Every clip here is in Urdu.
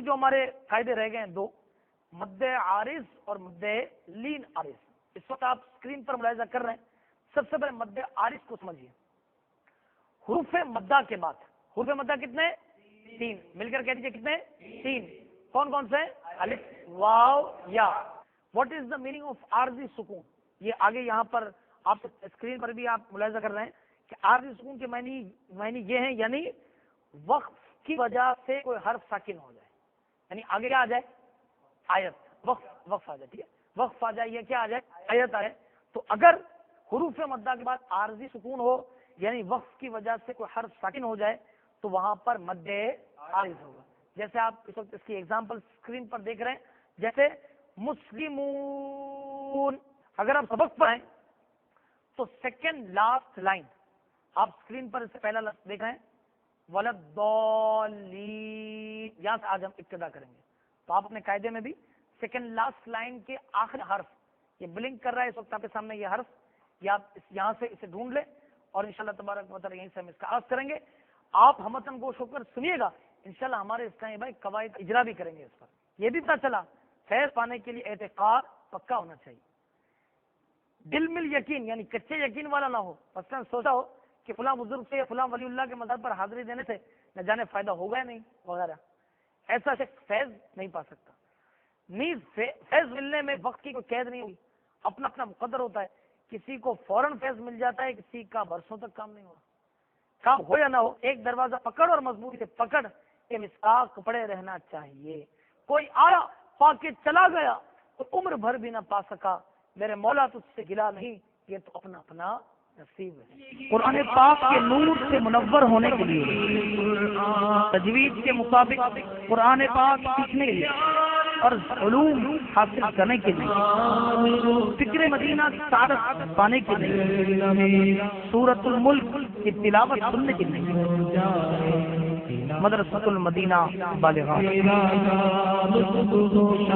جو ہمارے قاعدے رہ گئے ہیں دو، مد عارض اور مد لین عارض. اس وقت آپ اسکرین پر ملاحظہ کر رہے ہیں. سب سے پہلے مد عارض کو سمجھیے. حروف مدہ کے بعد حروف مدہ کتنے؟ تین. مل کر کہہ دیجیے کتنے؟ تین. کون کون سے؟ الف، واو، یا. What is the meaning of عارضی سکون؟ یہ آگے یہاں پر آپ اسکرین پر بھی آپ ملاحظہ کر رہے ہیں کہ عارضی سکون کے معنی یہ ہیں، یعنی وقف کی وجہ سے کوئی حرف ساکن ہو جائے. یعنی آگے کیا آ جائے؟ آیت. وقف آ جائے. ٹھیک ہے، وقف آ جائے، یہ کیا آ جائے؟ آیت آئے. تو اگر حروف مدہ کے بعد عارضی سکون ہو یعنی وقف کی وجہ سے کوئی حرف ساکن ہو جائے تو وہاں پر مد عارض ہوگا. جیسے آپ اس وقت اس کی ایگزامپل اسکرین پر دیکھ رہے ہیں. جیسے مسلمون، اگر آپ سبق پڑھیں تو سیکنڈ لاسٹ لائن آپ اسکرین پر اس سے پہلا لفظ دیکھ رہے ہیں وَلَضَّالِّينَ، یہاں سے آج ہم ابتدا کریں گے. تو آپ اپنے قاعدے میں بھی سیکنڈ لاسٹ لائن کے آخری حرف، یہ بلنک کر رہا ہے اس وقت آپ کے سامنے یہ حرف، یا آپ یہاں سے اسے ڈھونڈ لیں اور انشاءاللہ تبارک و تعالی یہیں سے ہم اس کا آغاز کریں گے. آپ ہمتن گوش ہو کر سنیے گا. انشاءاللہ ہمارے اس کا یہ بھائی قواعد اجرا بھی کریں گے. اس پر یہ بھی پتہ چلا فیض پانے کے لیے اعتقاد پکا ہونا چاہیے. دل مل یقین یعنی کچے یقین والا نہ ہو. مثلا سوچا ہو کہ فلاں بزرگ سے یا فلاں ولی اللہ کے مذہب پر حاضری دینے سے نہ جانے فائدہ ہوگا یا نہیں وغیرہ، ایسا شخص فیض نہیں پا سکتا. نیز فیض ملنے میں وقت کی کوئی قید نہیں ہوگی، اپنا اپنا مقدر ہوتا ہے. کسی کو فوراً فیض مل جاتا ہے، کسی کا برسوں تک کام نہیں ہو رہا. کام ہو یا نہ ہو ایک دروازہ پکڑ اور مضبوطی سے پکڑ کے مساق پڑے رہنا چاہیے. کوئی آیا پا کے چلا گیا تو عمر بھر بھی نہ پا سکا. میرے مولا تجھ سے گلا نہیں، یہ تو اپنا اپنا نصیب ہے. قرآن پاک کے نور سے منور ہونے کے لیے، تجوید کے مطابق قرآن پاک سیکھنے کے لیے اور علوم حاصل کرنے کے لیے، فکر مدینہ کی سعادت پانے کے لیے، سورۃ الملک کی تلاوت سننے کے لیے مدرسۃ المدینہ بالغان.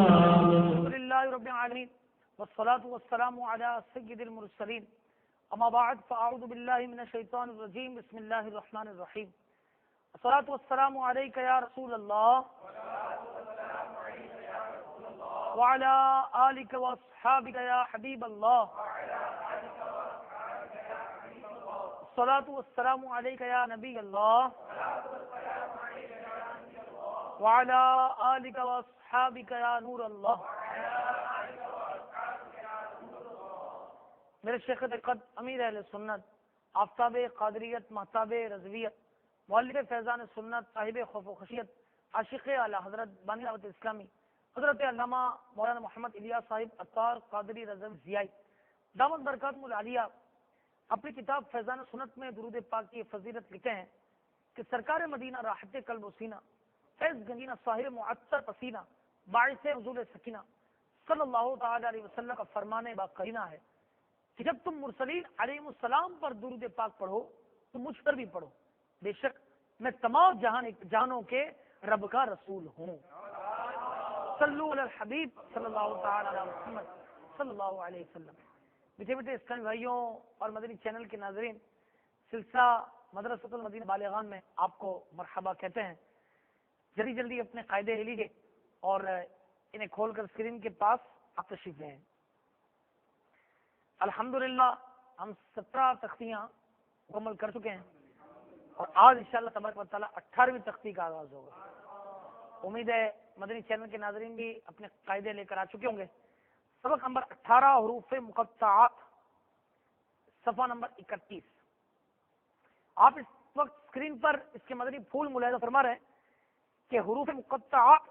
الحمدللہ رب العالمین والصلاة والسلام علی سید المرسلین. اما بعد فاعوذ باللہ من الشیطان الرجیم. بسم اللہ الرحمن الرحیم. الصلاة والسلام علیک یا رسول اللہ وعلی آلک واصحابک یا حبیب اللہ. الصلاة والسلام علیک یا نبی اللہ وعلی آلک واصحابک یا نور اللہ. میرے شیخ طریقت امیر اہل سنت آفتاب قادریت محتاب رضویت مولد فیضان سنت صاحب خوف و خشیت عاشق اعلی حضرت بانی دعوت اسلامی حضرت علامہ مولانا محمد الیاس صاحب عطار قادری رضوی ضیائی دامت برکاتہم العالیہ اپنی کتاب فیضان سنت میں درود پاک کی فضیلت لکھتے ہیں کہ سرکار مدینہ راحت قلب و سینہ فیض گنجینہ صاحب معطر پسینہ باعث نزول سکینہ صلی اللہ تعالی علیہ وسلم کا فرمان باقرینہ ہے کہ جب تم مرسلین علیہ السلام پر درود پاک پڑھو تو مجھ پر بھی پڑھو. بے شک میں تمام جہانوں کے رب کا رسول ہوں. صلو علی الحبیب صلی اللہ تعالی علی محمد صلی اللہ علیہ وسلم. میٹھے میٹھے اسلامی بھائیوں اور مدنی چینل کے ناظرین، سلسلہ مدرسۃ المدینہ بالغان میں آپ کو مرحبا کہتے ہیں. جلدی جلدی اپنے قاعدے لے لیجیے اور انہیں کھول کر اسکرین کے پاس آپ تشریف لیں. الحمدللہ ہم 17 تختیاں مکمل کر چکے ہیں اور آج انشاءاللہ تبارک و تعالی 18ویں تختی کا آغاز ہوگا. امید ہے مدنی چینل کے ناظرین بھی اپنے قاعدے لے کر آ چکے ہوں گے. سبق نمبر 18 حروف مقطعات، صفحہ نمبر 31. آپ اس وقت اسکرین پر اس کے مدنی پھول ملاحظہ فرما رہے ہیں کہ حروف مقطعات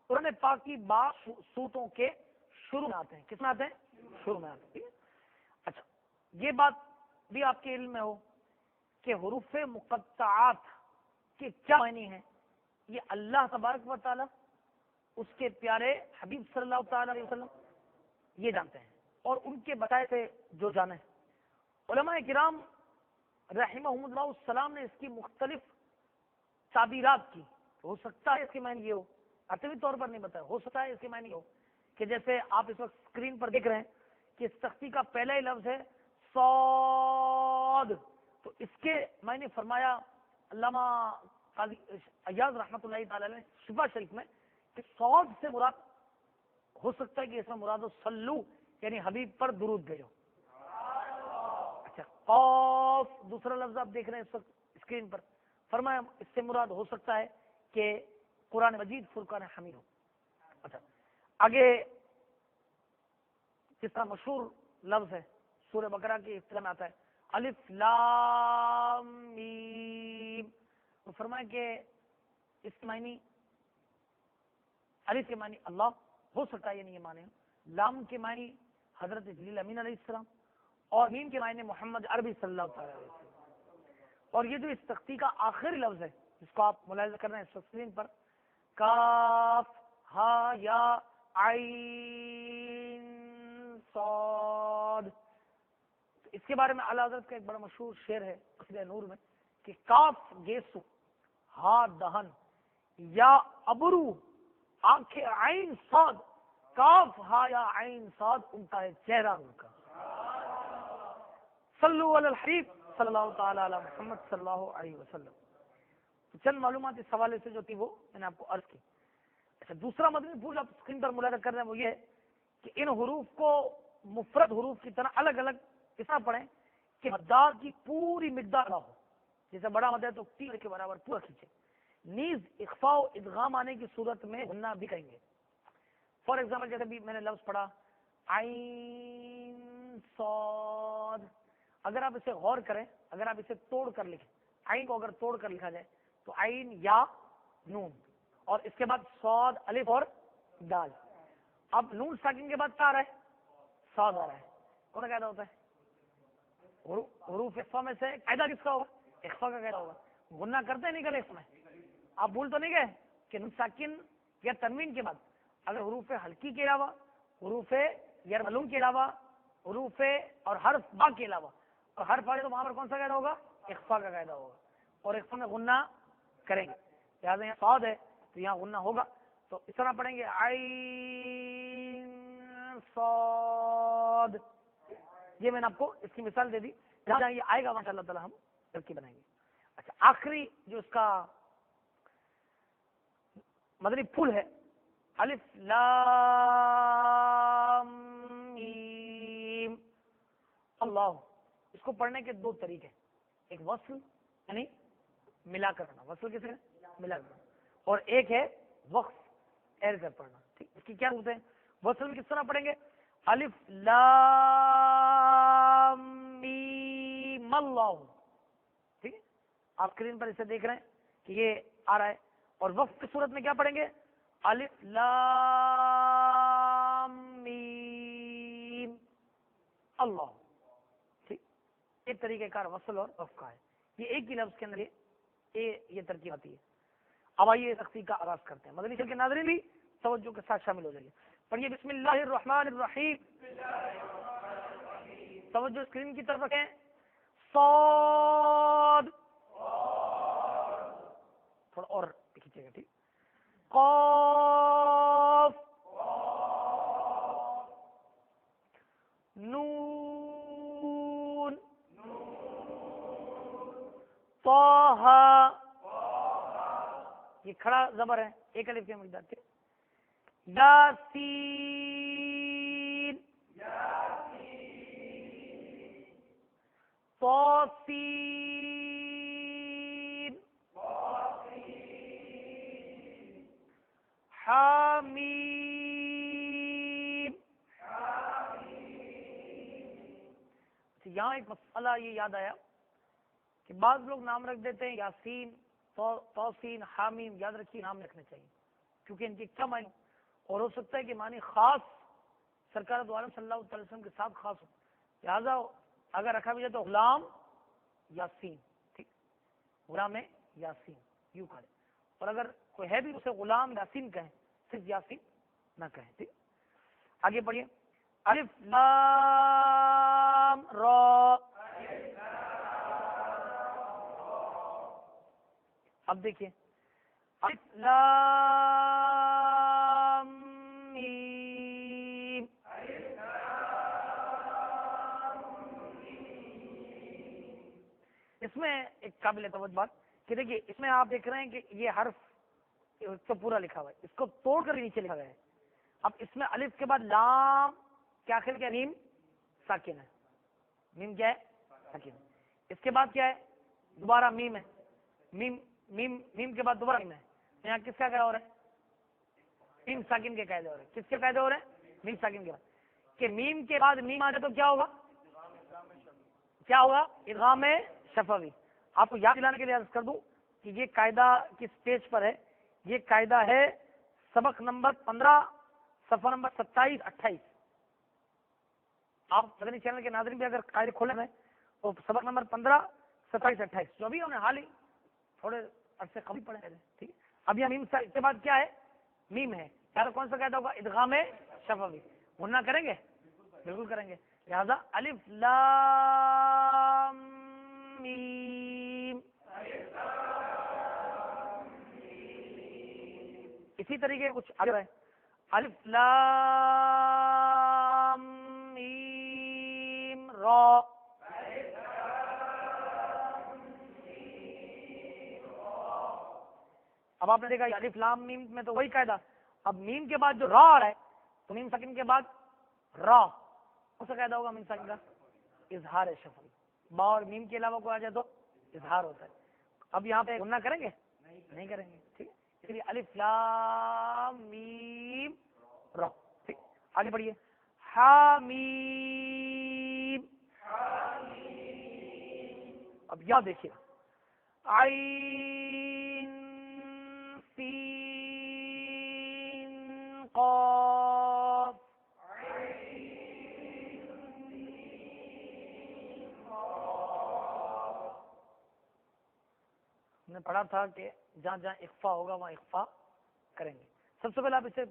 قرآن پاک کی بعض صورتوں کے شروع میں آتے ہیں. کس میں آتے ہیں؟ شروع میں آتے ہیں. اچھا، یہ بات بھی آپ کے علم میں ہو کہ حروف مقطعات کے کیا معنی ہیں. یہ اللہ تبارک و تعالی اس کے پیارے حبیب صلی اللہ تعالی علیہ وسلم یہ جانتے ہیں اور ان کے بتائے سے جو جانے. علماء کرام رحمہم اللہ السلام نے اس کی مختلف تعبیرات کی. ہو سکتا ہے اس کے معنی یہ ہو، عقلی طور پر نہیں بتایا، ہو سکتا ہے اس کے معنی یہ ہو کہ جیسے آپ اس وقت اسکرین پر دیکھ رہے ہیں کہ اس تختی کا پہلا ہی لفظ ہے صاد، تو اس کے معنی فرمایا علامہ قاضی ایاز رحمۃ اللہ تعالی نے شفا شریف میں کہ صاد سے مراد ہو سکتا ہے کہ اس میں مراد صلو یعنی حبیب پر درود بھیجو. اچھا قاف دوسرا لفظ آپ دیکھ رہے ہیں اس وقت اسکرین پر, فرمایا اس سے مراد ہو سکتا ہے کہ قرآن مجید فرقان حمید ہو. اچھا آگے جس طرح مشہور لفظ ہے سورہ بقرہ کی ابتدا میں آتا ہے الف لام میم, تو فرمایا کہ اس کے معنی الف کے معنی اللہ ہو سکتا ہے یعنی یہ معنی, لام کے معنی حضرت جلیل امین علیہ السلام, اور میم کے معنی محمد عربی صلی اللہ تعالی علیہ وسلم. اور یہ جو اس تختی کا آخری لفظ ہے جس کو آپ ملاحظہ کر رہے ہیں اسکرین پر, کاف ہا یا عین صاد, اس کے بارے میں اعلیٰ حضرت کا ایک بڑا مشہور شعر ہے قصیدہ نور میں کہ کاف گیسو ہا دہن یا ابرو آنکھیں عین صاد, کاف ہا یا عین صاد ان کا ہے چہرہ ان کا. صلو علی الحبیب صلی اللہ تعالی علی محمد صلی اللہ علیہ وسلم. چند معلومات اس حوالے سے جو تھی وہ میں نے آپ کو عرض کی. اچھا دوسرا مدنی پھول آپ اسکرین پر ملاحظہ کر رہے ہیں وہ یہ ہے کہ ان حروف کو مفرد حروف کی طرح الگ الگ اس طرح پڑھیں کہ مداد کی پوری مقدار نہ ہو. جیسے بڑا مد ہے تو تیر کے برابر پورا کھینچے, نیز اخفاء و ادغام آنے کی صورت میں غنہ بھی کہیں گے. فار ایگزامپل جیسے بھی میں نے لفظ پڑھا عین صاد, اگر آپ اسے غور کریں, اگر آپ اسے توڑ کر لکھیں, عین کو اگر توڑ کر لکھا جائے تو عین یا نون اور اس کے بعد صاد الف اور دال. اب نون ساکن کے بعد کیا آ رہا ہے, صاد آ رہا ہے. کون سا قاعدہ ہوتا ہے؟ حروف اخفا میں سے قاعدہ کس کا ہوگا؟ اخفا کا قاعدہ ہوگا. غنہ کرتے نہیں کرے اس میں, آپ بھول تو نہیں گئے کہ نون ساکن یا تنوین کے بعد اگر حروف ہلکی کے علاوہ, حروف یرملون کے علاوہ, حروف اور حرف با کے علاوہ اور حرف آئے تو وہاں پر کون سا قاعدہ ہوگا؟ اخفا کا قاعدہ ہوگا, اور اخفا میں غنہ کریں گے. لہٰذا یہاں صاد ہے تو یہاں غنہ ہوگا, تو اس طرح پڑھیں گے عین صاد. یہ میں نے آپ کو اس کی مثال دے دی, جہاں یہ آئے گا ماشاء اللہ تعالیٰ ہم ترکیب بنائیں گے. اچھا آخری جو اس کا مدنی پھول ہے الف لام میم اللہ, اس کو پڑھنے کے دو طریقے, ایک وصل یعنی ملا کر پڑھنا, وصل کس ہے ملا کر, اور ایک ہے وقف ایر کر پڑھنا. ٹھیک, اس کی کیا ہوتے ہیں؟ وصل کس طرح پڑھیں گے؟ الف لام میم اللہ. ٹھیک ہے, آپ اسکرین پر اسے دیکھ رہے ہیں کہ یہ آ رہا ہے. اور وقف کی صورت میں کیا پڑھیں گے؟ الف لام میم اللہ. ٹھیک, ایک طریقہ کار وصل اور وقف کا ہے. یہ ایک ہی لفظ کے اندر یہ ترکیب آتی ہے. اب آئیے سختی کا آغاز کرتے ہیں. مدنی چل کے ناظرین بھی توجہ کے ساتھ شامل ہو جائیے. پڑھیے بسم اللہ الرحمن الرحیم. توجہ اسکرین کی طرف رکھیں. صاد, تھوڑا اور کھینچے گا. ٹھیک, قاف, نون, طہ, یہ کھڑا زبر ہے ایک الف کے مقدار کے. یاسین, طاسین, حامیم. یہاں ایک مسئلہ یہ یاد آیا کہ بعض لوگ نام رکھ دیتے ہیں یاسین, توسین, حامیم. یاد رکھیے نام رکھنے چاہیے کیونکہ ان کے کیا معنی, اور ہو سکتا ہے کہ معنی خاص سرکار دو عالم صلی اللہ علیہ وسلم کے ساتھ خاص ہو. لہٰذا اگر رکھا بھی جائے تو غلام یاسین. ٹھیک, غلام یاسین یوں کہے, اور اگر کوئی ہے بھی اسے غلام یاسین کہیں, صرف یاسین نہ کہیں. ٹھیک, آگے پڑھیے. الف لام را. اب دیکھیے الف لام میم. اس میں ایک قابل توجہ بات کہ دیکھیے اس میں آپ دیکھ رہے ہیں کہ یہ حرف اس کو پورا لکھا ہوا ہے، اس کو توڑ کر نیچے لکھا گیا ہے. اب اس میں الف کے بعد لام کیا آخر کیا میم ساکن ہے. میم کیا ہے ساکن. اس کے بعد کیا ہے دوبارہ میم ہے. میم میم میم کے بعد دوبارہ میم ہے. یہاں کس کا قاعدہ ہو رہا ہے؟ میم ساکن کے قاعدے ہو رہے ہیں. کس کے قاعدے ہو رہے ہیں؟ میم ساکن کے بعد. کہ میم کے بعد میم آ جائے تو کیا ہوگا؟ کیا ہوگا؟ ادغام شفوی. آپ کو یاد دلانے کے لیے عرض کر دوں کہ یہ قاعدہ کس پیج پر ہے. یہ قاعدہ ہے سبق نمبر 15 صفحہ نمبر 27-28. آپ مدنی چینل کے ناظرین بھی اگر قاعدے کھولے ہیں تو سبق نمبر 15-27-28 جو بھی ہم نے حال ہی تھوڑے عرصے قبل پڑھے ہیں. ٹھیک ہے. اب یہ میم کے بعد کیا ہے؟ میم ہے. یار کون سا قاعدہ ہوگا؟ ادغام شفوی. غنہ کریں گے؟ بالکل کریں گے. لہذا الف لام میم. اسی طریقے کچھ آگے ہے. الف لام میم را. اب آپ نے دیکھا الف لام میم میں تو وہی قاعدہ. اب میم کے بعد جو را آ رہا ہے تو میم ساکن کے بعد را کون سا قاعدہ ہوگا؟ میم ساکن کا اظہار شفوی. با اور میم کے علاوہ کو آ جائے تو اظہار ہوتا ہے. اب یہاں پہ غنہ کریں گے؟ نہیں کریں گے. ٹھیک ہے. اس لیے الف لام میم را. ٹھیک. آگے بڑھیے. حامیم. اب یاد دیکھیے عین سین قاف. نے پڑھا تھا کہ جہاں جہاں اخفا ہوگا وہاں اخفا کریں گے. سب سے پہلے آپ اسے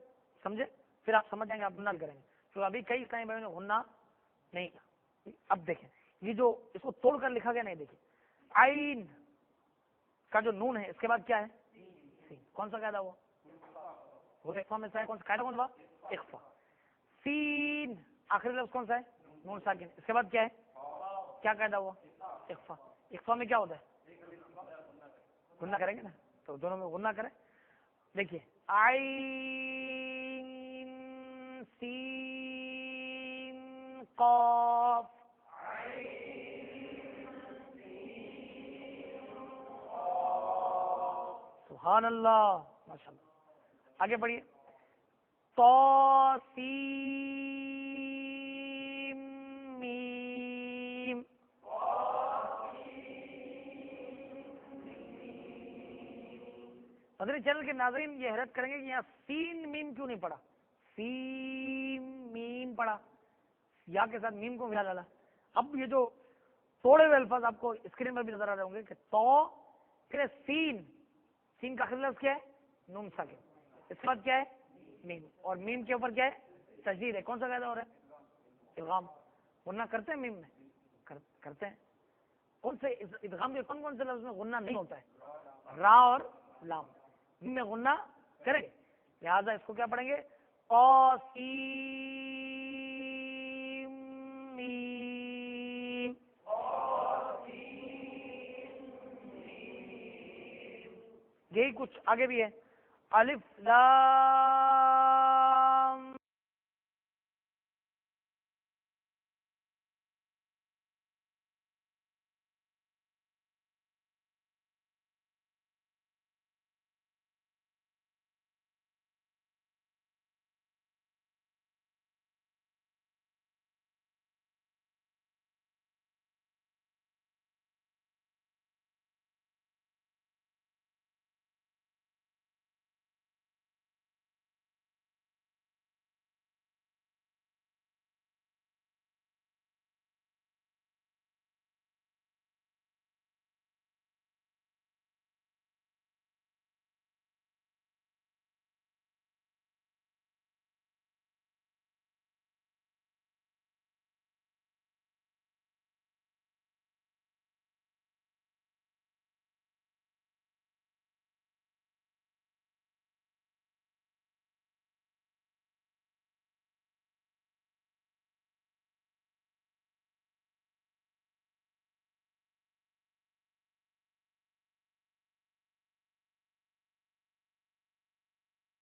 سمجھے پھر آپ سمجھ جائیں گے آپ غنہ کریں گے. تو ابھی کئی اسلامی بھائیوں نے غنہ نہیں کیا. اب دیکھیں یہ جو اس کو توڑ کر لکھا گیا نہیں. دیکھیں عین کا جو نون ہے اس کے بعد کیا ہے؟ سین. کون سا قاعدہ ہوا؟ وہ اخفا میں سے ہے. کون سا قاعدہ؟ کون سا؟ اخفا. سین آخری لفظ کون سا ہے؟ نون ساکن. اس کے بعد کیا ہے؟ کیا قاعدہ ہوا؟ اخفا. اخفا میں کیا ہوتا ہے؟ غنہ کریں گے نا تو دونوں میں غنہ کریں. دیکھیے عین سین قاف. سبحان اللہ ماشاء اللہ. آگے بڑھیے. طاسیم میم. مدنی چینل کے ناظرین یہ حیرت کریں گے کہ یہاں سین میم کیوں نہیں پڑا؟ سین میم پڑا. یا کے ساتھ میم کو ملا ڈالا. اب یہ جو توڑے ہوئے الفاظ آپ کو اسکرین پر بھی نظر آ رہے ہوں گے کہ تو پھر سین. سین کا آخری لفظ کیا ہے؟ نون ساکن. اس کے بعد کیا ہے؟ میم. اور میم کے اوپر کیا ہے؟ تشدید ہے. کون سا قاعدہ ہو رہا ہے؟ ادغام. غنہ کرتے ہیں میم میں؟ کرتے ہیں. کون سے ادغام کے کون کون سے لفظ میں غنہ نہیں ہوتا ہے؟ را اور لام. میم میں غنہ کریں گے. لہٰذا اس کو کیا پڑھیں گے؟ قاسیم میم. یہی کچھ آگے بھی ہے. الف لام